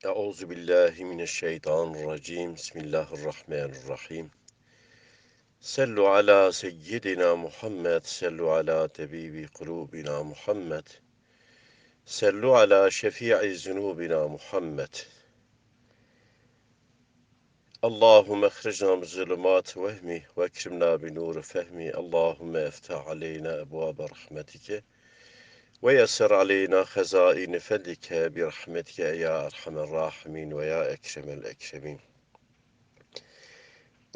Euzu billahi mineşşeytanirracim. Bismillahirrahmanirrahim. Sallu ala seyyidina Muhammed, sallu ala tebibi kulubina Muhammed, sallu ala şefii zunubina Muhammed. Allahümme ehrijna min zulümat vehmi ve ekrimna bi nuri fehmi. Allahümme eftah aleyna ebvabe rahmetike ve yessir aleyna hazain fadlike bi rahmetike ya erhamer rahimin ve ya ekremel ekremin.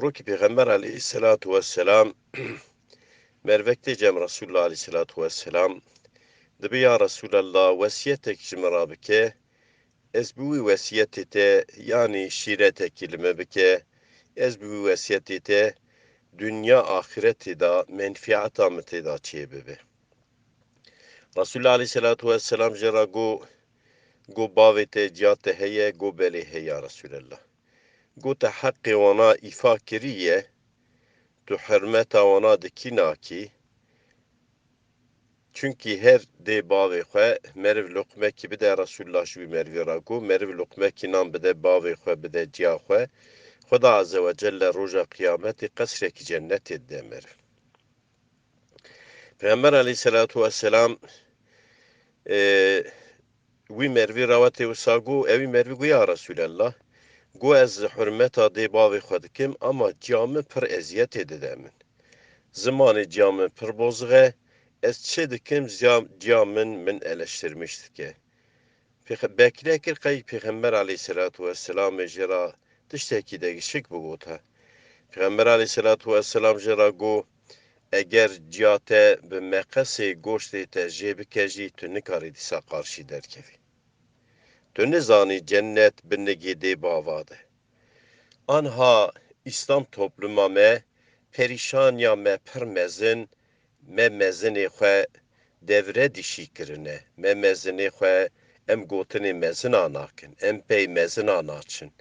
Ruki Peygamber aleyhissalatu vesselam mervekte cem Resulullah aleyhissalatu vesselam dibi ya Resulallah vesiyetek jimra bike ez bu vesiyetete yani şirete kelime bike ez bu vesiyetete dünya ahireti da menfiata mteda çebebe. Resulullah aleyhissalatu vesselam jera go bavete cihate heye go beli heya Resulallah. Go te hakkı ona ifa kiriye tu hürmeta ona dikina ki çünkü her de bavê xwe meriv luqme ki bide Resulullah ji wî merivê ra got meriv luqme ki nan bide bavê xwe bide ciya xwe Xuda azze ve celle roja kıyametê qesrekî cennetê de meriv. Peygamber aleyhissalatu vesselam wî merivê rawetê wisa got evî merivê got ya Resulallah got ez hürmeta dê bavê xwe dikim ama ciya min pir eziyetê dide min. Zimanê ciya min pir bozîq e ez çi dikim ciya min eleştirmiş dike. Bekle kir qey Peygamber aleyhissalatu vesselam jira tiştekî de şik bigota. Peygamber aleyhissalatu vesselam jira got eger ciya te bi meqesê goştê te jê bike jî tu nikarî dîsa qarşî derkevî. Tu nizanî cennet bi negê dê bava de. Anha İslam topluma me perîşaniya me pir mezin me mezinê xwe devre dişî kirine. Me mezinê xwe em gotinê mezina nakin. Em pey mezina naçin.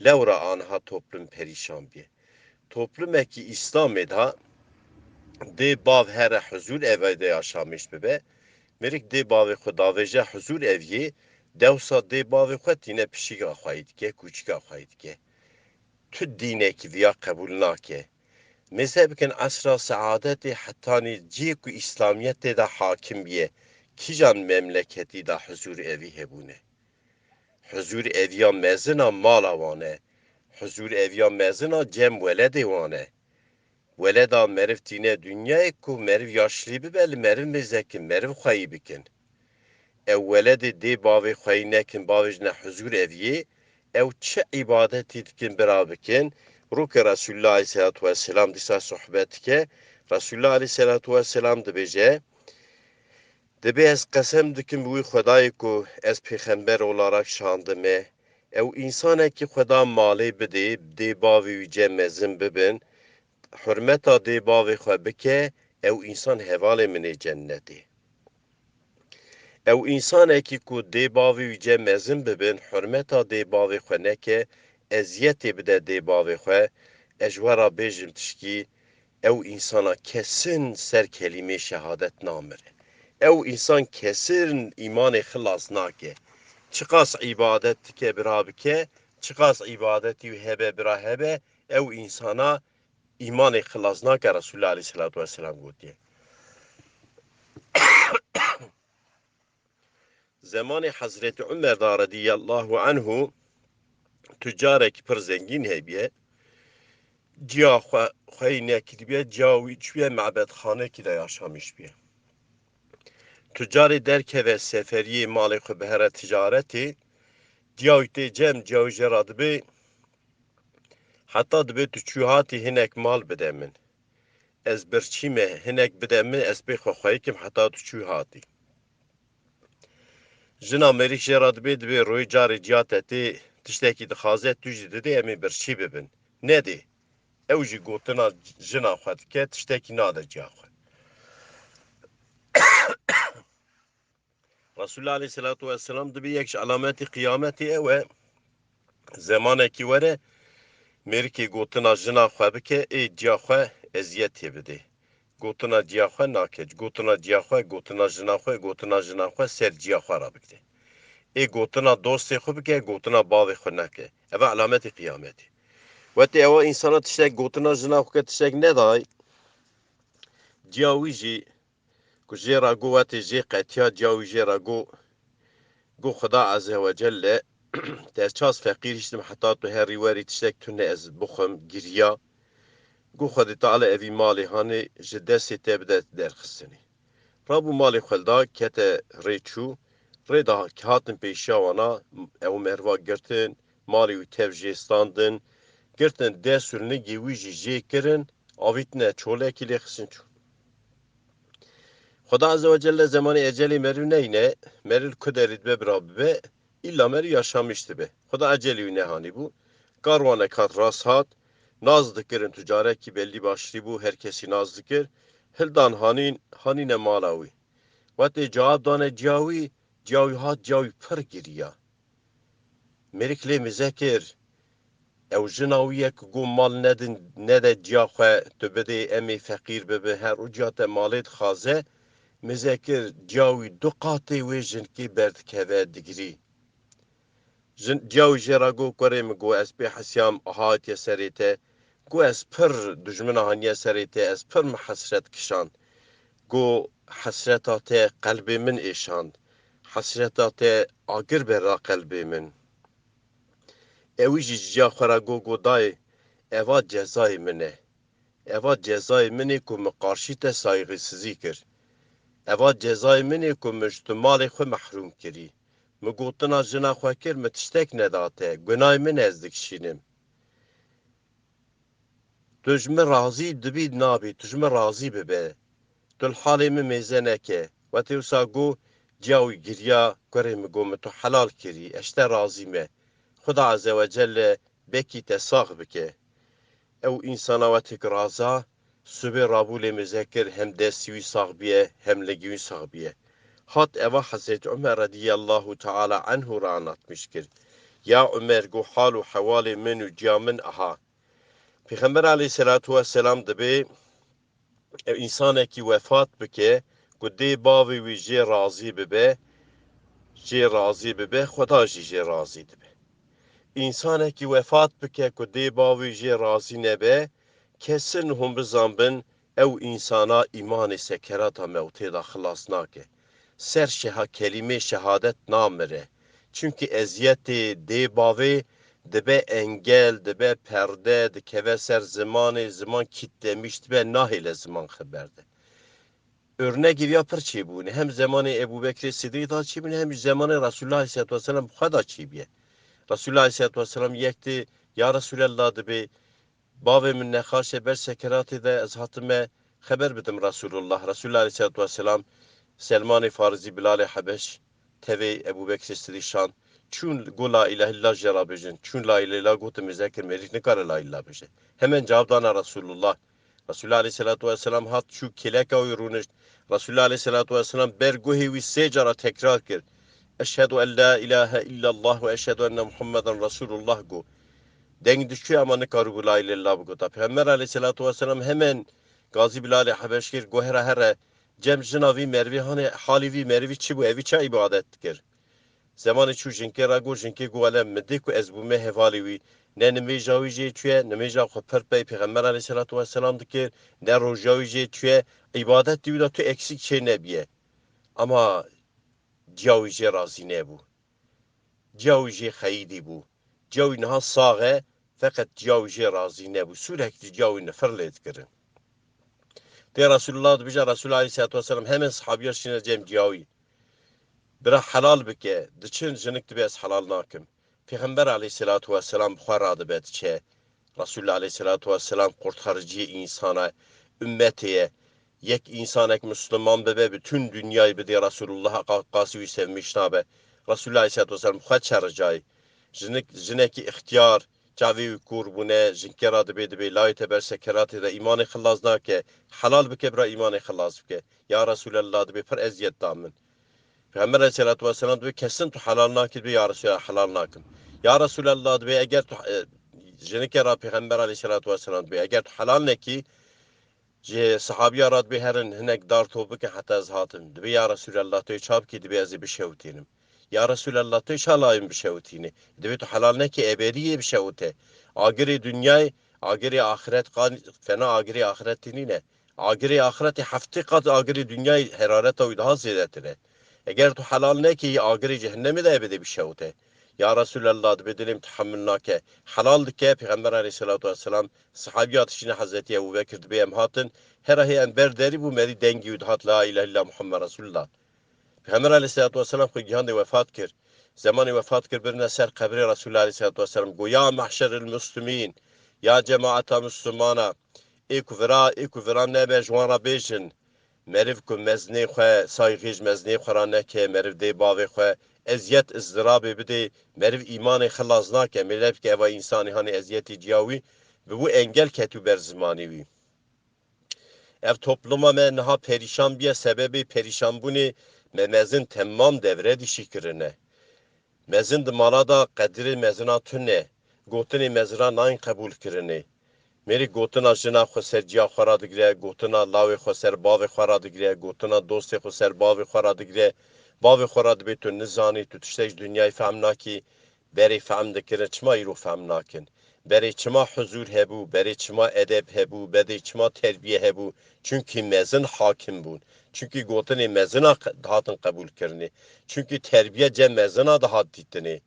Lewra anha toplum perîşan biye. Toplumekî İslamê da dê bav here huzur evê de yaşamış bibe. Merik dê bavê xwe davêje huzur evî dewsa dê bavê xwe tîne pişîka xwe dike, kûçika xwe dike. Tu dînekî viya qebûl nake. Mezhebkin asra saadetê hetanî cî ku İslamiyetê de hakim biye. Kîjan memleketî da huzur evî hebûne. Huzur eviya mezina mala wan e. Huzur eviya mezina cem weledê wan e. Weleda meriv tîne dünyayê ku meriv yaşlî bibe li meriv mêzekin, meriv xweyî bikin. Ew weledê dê bavê xweyî nekin, bavê jine huzur eviyê, ew çi ibadetî dikin bira bikin, Rûkê Resulullah aleyhissalatu vesselam dîsa sohbet dike, Resulullah aleyhissalatu vesselam dibêje, dibe ez qesem dikim bi wî Xwedayê ku ez pêxember olarak şandime, ew însanekî Xweda malê bide, dê bavê wî ce mezin bibin, hürmeta dê bavê xwe bike, ew însan hevalê min ê cennetê. Ew însanekî ku dê bavê wî ce mezin bibin, hürmeta dê bavê xwe neke, eziyetê bide dê bavê xwe, ez ji we re bêjim tişkî, ew însana kesin ser kelîmê şehadet namire. Ew însan kesin îmanê xilas nake. Çi qas îbadet dike bira bike, çi qas îbadetî wî hebe bira hebe, ew însana İmanê xilas nake Resulullah aleyhissalatu vesselam gotiye. Zamanê Hazreti Ömer da radiyallahu anhu tüccarekî pir zengîn hebiye. Ciya xwe nekiribiye, ciya wî çûye mebedxanekî de yaşamış biye. Tüccarê derkeve seferiyê malê xwe bihere ticaretê, ciya wî tê cem, ciya wî jê re dibe, heta dibe tu çû hatî hinek mal bide min. Ez birçîme hinek bide min, ez pê xwe xwe yikim heta tu çû hatî. Jina merîk jê re dibe royê carê ciya te tê tiştekî dixwaze tu jî didê em ê birçî bibin. Nedê. Ew jî gotina jina xwe dike, tiştekî nade ciya xwe. Resulullah aleyhissalatu vesselam dibe yek ji alametê qiyametê ew e, zemanekî were merîkê gotina jina xwe bike, ê ciya xwe eziyetê bide. Gotina ciya xwe nake. Gotina ciya xwe, gotina jina xwe, gotina jina xwe ser ciya xwe re bikide. ای گوتنا دوستی خوب که گوتنا باوی خود نکه اوه علامت قیامتی وقتی اوه انسان تشتک گوتنا جنا خود تشتک ندای جاوی جی که جی را گو وقتی جی قطیا جاوی جی را گو خدا عز و جل ترچاس فقیرشتم حتی تو هری وری تشتک تونه از بخم گریا گو خود تعالی اوی مالی هانی جدسی تبدت در خستنی رابو مالی خلدا کت ریچو ریدا که هاتن پیشاوانا او مروا گرتن مالی و تفجیستاندن گرتن ده سرنه گیویجی جی کرن آویتنه چوله کلی خسن چون خدا عز و جل زمان اجلی مرو نینه مرو کدرید به براب به ایلا مرو yaşamıştı به خدا اجلی نهانی بو کاروانه کات راست هات ناز دکرن تجاره کی belli başlı bu herkesi naz dikir hildan hanine malawi وقتی جواب دانه جاوی هات جاوی پر گریا مرکلی مذکر او جناویه که گو مال ندن نده جا خواه تو بده امی فقیر ببه هر او جات مالت خازه مذکر جاوی دو قاطی وی جنکی برد که دگری جاوی جرا گو کره مگو از بی حسیام آهات سریته گو از پر دجمن هانیه سریته از پر محسرت کشان گو حسرتات قلب من ایشاند حسرتات آگر برا قلب من اوی جا خورا گو دای اوا جزای منه اوا جزای منه که مقارشیت سایغی سزی کر اوا جزای منه که مجتمال خو محروم کری مگوتنا جنا خو کر متشتک نداته گنای من ازدکشینم تجمه راضی دبید نابی تجمه راضی ببه تل حالی میزنه که و تیوسا گو جاوی گریا کره مگو متو حلال کری اشته راضی مه خدا عز و جل بکی تساق بکه او انسان و تکرازا سبه رابول مذکر هم دستیوی صاحبیه هم لگیوی صاحبیه هات اوا حضرت عمر رضی الله تعالی عنه را anlatmış کرد یا عمر گو حال و حوال من و جامن اها پیغمبر علیه الصلاة والسلام دبی انسان کی وفات بکه گده باوی وی جی راضی ببه خدا جی راضی دبه انسان کی وفات بکه گده باوی جی راضی نبه kesin hum bizanbin ev insana iman sekerata mevtê da xilas nake. Ser kelime şehadet namire. Çünkü eziyetê dê bavê dibe engel, dibe perde, dikeve ser zimanê, zaman kitlemiş dibe nahile zaman xeberde. Örnek ya pır çîbûne. Hem zamanı Ebu Bekir Siddiq da çîbûne hem zamanı Resulullah Aleyhisselatü Vesselam xwe çîbiye. Resulullah Aleyhisselatü Vesselam yekti ya Resulallah dibe bavê min nexaşe ber sekeratê de ez hatime xeber bidim Resulullah. Resulullah Aleyhisselatü Vesselam Selman-ı Farisi Bilal-i Habeş tevê Ebu Bekir Siddiq şan çûn gu la ilahe illallah jera bêjin. Çûn la ilahe illallah gotu mezekir merîk nikare la ilahe bêje. Hemen cevap dana Resulullah. Resulullah Aleyhisselatü Vesselam hat şu keleka oy rûnişt. Resulullah Aleyhisselatü Vesselam ber guhê wî sê cara tekrar kir. Eşhedü en la ilahe illallah ve eşhedü enne Muhammeden Resulullah go. Denk düşüyor ama ne karu la ilahe illallah bu gota. Peygamber Aleyhisselatü Vesselam hemen Gazi Bilal-i Habeşkir gohera here cem jinavi mervi hani halivi mervi çi bu evi çay ibadet kir. Zamanı çu jinke rago jinke goalem mede ku ez bu me hevalivi ne nmejawi je çüye nmeja xo perpey Peygamber Aleyhisselatü Vesselam dikir ne rojawi je çüye ibadet diyor da tu eksik şey nebiye. Ama ciawi je razı ne bu. Ciawi je xeydi bu. Ciawi naha sağa fakat ciawi je razı ne bu. Sürekli ciawi neferlet kirin. Te Resulullah bija Resulullah Aleyhisselatü Vesselam hemen sahabiyer şine cem ciawi. Bira helal bike, diçin jinik dibe ez helal nakim. Peygamber Aleyhisselatü Vesselam xwara dibe diçe. Resulullah Aleyhisselatü Vesselam kurtarıcı insana, ümmetiye, yek insanek Müslüman bebe bütün dünyayı bide Resulullah'a qasivi sevmiş nabe. Resulullah Aleyhisselatü Vesselam xwe çercay. Jineki ihtiyar, çavi kurbune, jinkera dibe layte ber sekerati de imanı xilaz nake. Helal bike bira imanı xilaz bike. Ya Resulallah dibe per eziyet damin. Peygamber Aleyhisselatü Vesselam diyor kesin tu halal nakil bir ya Resulallah halal nakim. Ya Resulallah diyor eğer tu jenekera Peygamber Aleyhisselatü Vesselam diyor eğer tu halal ne ki je sahabi arad bir herin hinek dar topu ki hatta az hatim diyor ya Resulallah diyor çab ki diyor ez bir şevtinim. Ya Resulallah te şalayım bir şevtini. Devet halal ne ki ebediye bir şevte. Agiri dünyayı agiri ahiret fena agiri ahiretini ne? Agiri ahireti hafti kat agiri dünyayı herarete uy daha ziyadetine. Eğer tu halal ne ki agiri cehennemi de ebedi bir şevte. Ya Resulallah bedelim tahammül nake. Halal dike Peygamber aleyhissalatu vesselam sahabiyat işine Hazreti Ebu Bekir beyem hatın. Herahi ember deri bu meri dengi udhat la ilahe illa Muhammed Resulullah. Peygamber aleyhissalatu vesselam ku cihanda vefat kir. Zamanı vefat kir birine ser kabri Resulullah aleyhissalatu vesselam. Go ya mahşeril müslümin. Ya cemaata müslümana. İku vera nebe jwana bejin. Meriv ku mezni xwe saygîj mezni xwe ra neke meriv dê bavê xwe eziyet ızdırabê bide meriv îmanê xilaz nake meriv ki eva insanî hani eziyetî ciya wî bi bu engel ketû ber zimanî wî. Ev topluma me niha perişan biye sebebi perişanbûnê me mezin temam devre dişî kirine. Mezin di mala da qedirê mezina tune gotinê mezira nayên qebûl kirine. Meri gotina jina xwe ser ciya xwe ra digire, gotina lawê xwe ser bavê xwe ra digire, gotina dostê xwe ser bavê xwe ra digire, bavê xwe ra dibê tu nizanî, tu tiştek ji dunyayê fehm nakî, berê fehm dikirin, çima îro fehm nakin? Berê çima huzur hebû, berê çima edeb hebû, berê çima terbiye hebû, çünkü mezin hakim bûn. Çünkü gotinê mezina hatin qebûl kirinê. Çünkü terbiye ce mezina da hat dîtinê.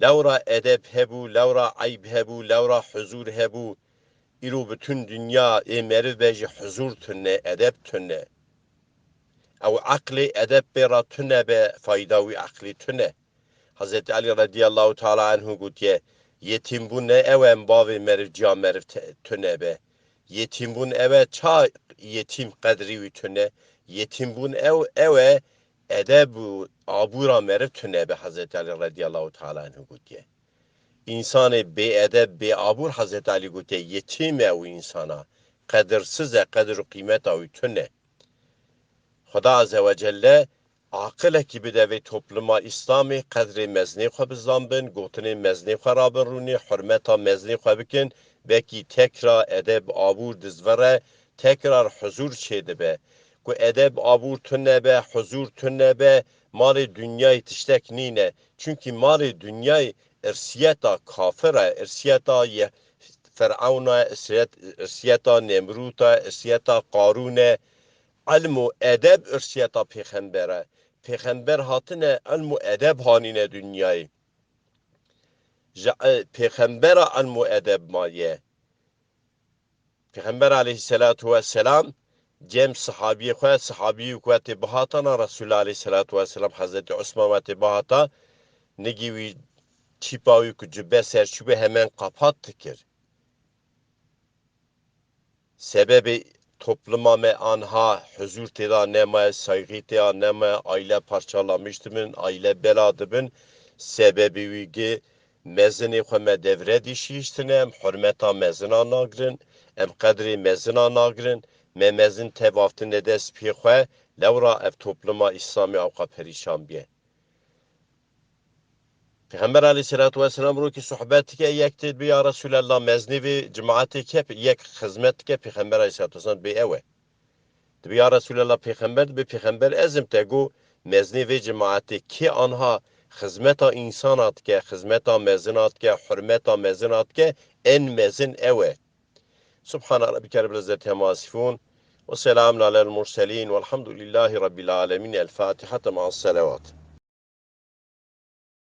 Lewra edeb hebû, lewra eyb hebû, lewra huzur hebû, İro bütün dünya meriv beji huzur tünne, edep tünne. Ev akli edep bera tünne be faydavi akli tünne. Hazreti Ali radiyallahu ta'ala anhu gutiye, yetim bun ne evem bavi meriv ciya meriv tünne be. Yetim bun eve ça yetim kadri tünne. Yetim bun eve edebu abura meriv tünne be Hazreti Ali radiyallahu ta'ala anhu gutiye. İnsanı beedeb, beabur Hazreti Ali gote yetime o insana. Kadirsize kadir kıymet avütüne. Xuda Azze ve Celle akıl ekibi de ve topluma İslami kadri mezni xwe bizanbin, gotini mezni xwe rabiruni, hürmeta mezni xwe bikin, belki tekrar edeb abur dizvere, tekrar huzur çedibe. Ku edeb abur tünne be, huzur tünne be, mali dünyayı tiştek nine. Çünkü mali dünyayı irsiyeta kafire, irsiyeta Firavun'a, irsiyeta Nemrut'a, irsiyeta Karun'e, ilm u edeb irsiyeta peygambere. Peygamber hatine ilm u edeb hanine dünyayı. Peygambera ilm u edeb maye. Peygamber aleyhissalatu vesselam cem sahabiye xwe sahabiye ku te bahatana Resulullah aleyhissalatu vesselam Hazreti Osman ve te bahata negivi çipawi ku cübbe serçübe hemen kapattı kir. Sebebi topluma me anha huzur teda neme, saygı teda neme, aile parçalamıştımın, aile beladıbın, sebebi vigi mezini xwe devre dişiştine, em hürmeta mezina nagrin, em kadri mezina nagrin, me mezin tevaftin edes pi xwe, lewra ev topluma İslami avqa perişan biye. Peygamber aleyhissalatu vesselam ro ki sohbet ke yekti bi ya Resulallah mezni ve cemaati ke yek hizmet ke Peygamber aleyhissalatu vesselam bi ewe. Bi ya Resulallah peygamber ezim tego mezni ve cemaati ki anha hizmeta insanat ke hizmeta mezinat ke hürmeta mezinat ke en mezin ewe. Subhana rabbike rabbil izzati amma yasifun ve selamun alel murselin velhamdülillahi rabbil alemin. El Fatiha ma'as salavat.